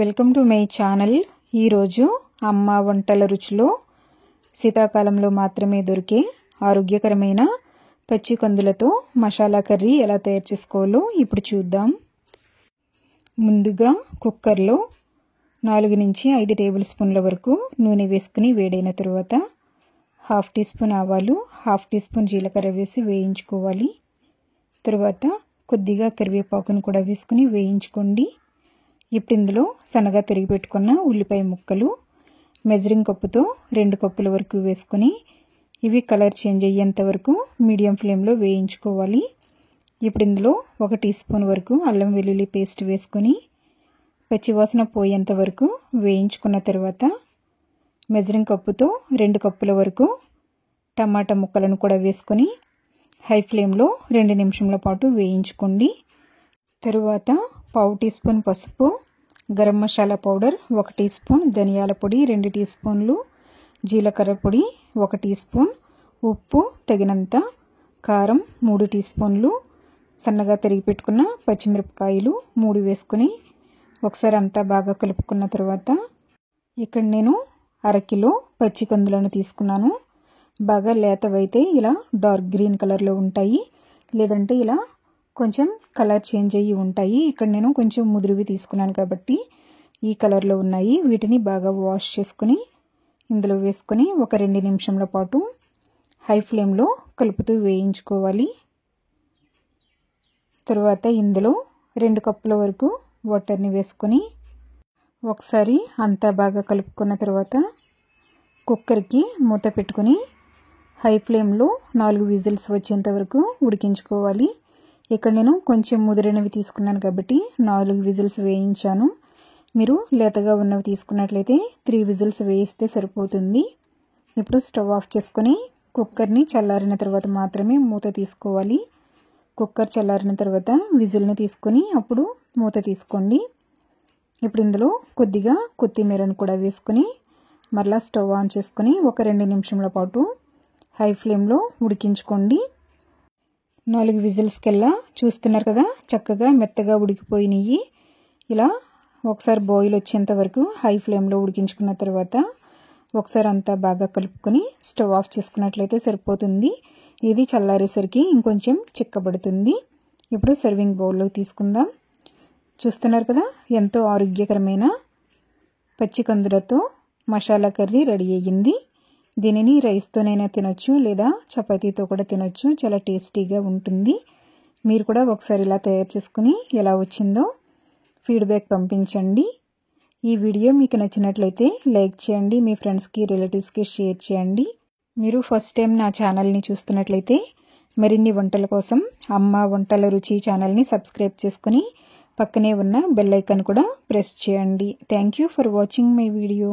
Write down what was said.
Welcome to my channel. ఈరోజు అమ్మ వంటల రుచిలో శీతాకాలంలో మాత్రమే దొరికే ఆరోగ్యకరమైన పచ్చి కందులతో మసాలా కర్రీ ఎలా తయారు చేసుకోవాలో ఇప్పుడు చూద్దాం. ముందుగా కుక్కర్లో 4 నుంచి 5 టేబుల్ స్పూన్ల వరకు నూనె వేసుకుని వేడైన తర్వాత 1/2 టీ స్పూన్ ఆవాలు, 1/2 టీ స్పూన్ జీలకర్ర వేసి వేయించుకోవాలి. తర్వాత కొద్దిగా కరివేపాకును కూడా వేసుకుని వేయించుకోండి. ఇప్పుడు ఇందులో సన్నగా తరిగి పెట్టుకున్న ఉల్లిపాయ ముక్కలు మెజరింగ్ కప్పుతో 2 కప్పుల వరకు వేసుకొని ఇవి కలర్ చేంజ్ అయ్యేంత వరకు మీడియం ఫ్లేమ్లో వేయించుకోవాలి. ఇప్పుడు ఇందులో 1 టీ స్పూన్ వరకు అల్లం వెల్లుల్లి పేస్ట్ వేసుకొని పచ్చివాసన పోయేంత వరకు వేయించుకున్న తర్వాత మెజరింగ్ కప్పుతో 2 కప్పుల వరకు టమాటా ముక్కలను కూడా వేసుకొని హై ఫ్లేమ్లో 2 నిమిషాల పాటు వేయించుకోండి. తరువాత 1/2 టీ స్పూన్ పసుపు, garam masala powder 1 teaspoon, ధనియాల పొడి 2 టీ స్పూన్లు, జీలకర్ర పొడి 1 టీ స్పూన్, ఉప్పు తగినంత, కారం 3 టీ స్పూన్లు, సన్నగా తరిగి పెట్టుకున్న పచ్చిమిరపకాయలు 3 వేసుకొని ఒకసారి అంతా బాగా కలుపుకున్న తర్వాత ఇక్కడ నేను 1/2 కిలో పచ్చి కందులను తీసుకున్నాను. బాగా లేతవైతే ఇలా డార్క్ గ్రీన్ కలర్లో ఉంటాయి, లేదంటే ఇలా కొంచెం కలర్ చేంజ్ అయ్యి ఉంటాయి. ఇక్కడ నేను కొంచెం ముదురువి తీసుకున్నాను కాబట్టి ఈ కలర్లో ఉన్నాయి. వీటిని బాగా వాష్ చేసుకుని ఇందులో వేసుకొని ఒక 2 నిమిషాల పాటు హై ఫ్లేమ్లో కలుపుతూ వేయించుకోవాలి. తర్వాత ఇందులో 2 కప్పుల వరకు వాటర్ని వేసుకొని ఒకసారి అంతా బాగా కలుపుకున్న తర్వాత కుక్కర్కి మూత పెట్టుకొని హై ఫ్లేమ్లో 4 విజిల్స్ వచ్చేంత వరకు ఉడికించుకోవాలి. ఇక్కడ నేను కొంచెం ముదిరినవి తీసుకున్నాను కాబట్టి 4 విజిల్స్ వేయించాను. మీరు లేతగా ఉన్నవి తీసుకున్నట్లయితే 3 విజిల్స్ వేయిస్తే సరిపోతుంది. ఇప్పుడు స్టవ్ ఆఫ్ చేసుకొని కుక్కర్ని చల్లారిన తర్వాత మాత్రమే మూత తీసుకోవాలి. కుక్కర్ చల్లారిన తర్వాత విజిల్ని తీసుకొని అప్పుడు మూత తీసుకోండి. ఇప్పుడు ఇందులో కొద్దిగా కొత్తిమీరను కూడా వేసుకొని మరలా స్టవ్ ఆన్ చేసుకొని ఒక 2 నిమిషాల పాటు హై ఫ్లేమ్లో ఉడికించుకోండి. 4 విజిల్స్కెల్లా చూస్తున్నారు కదా, చక్కగా మెత్తగా ఉడికిపోయినాయి. ఇలా ఒకసారి బాయిల్ వచ్చేంత వరకు హై ఫ్లేమ్లో ఉడికించుకున్న తర్వాత ఒకసారి అంతా బాగా కలుపుకొని స్టవ్ ఆఫ్ చేసుకున్నట్లయితే సరిపోతుంది. ఇది చల్లారేసరికి ఇంకొంచెం చిక్కబడుతుంది. ఇప్పుడు సర్వింగ్ బౌల్లో తీసుకుందాం. చూస్తున్నారు కదా, ఎంతో ఆరోగ్యకరమైన పచ్చి కందులతో మసాలా కర్రీ రెడీ అయ్యింది. దీనిని రైస్తోనైనా తినొచ్చు, లేదా చపాతీతో కూడా తినొచ్చు. చాలా టేస్టీగా ఉంటుంది. మీరు కూడా ఒకసారి ఇలా తయారు చేసుకుని ఎలా వచ్చిందో ఫీడ్బ్యాక్ పంపించండి. ఈ వీడియో మీకు నచ్చినట్లయితే లైక్ చేయండి, మీ ఫ్రెండ్స్కి రిలేటివ్స్కి షేర్ చేయండి. మీరు ఫస్ట్ టైం నా ఛానల్ని చూస్తున్నట్లయితే మరిన్ని వంటల కోసం అమ్మ వంటల రుచి ఛానల్ని సబ్స్క్రైబ్ చేసుకుని పక్కనే ఉన్న బెల్ ఐకాన్ కూడా ప్రెస్ చేయండి. Thank you for watching my video.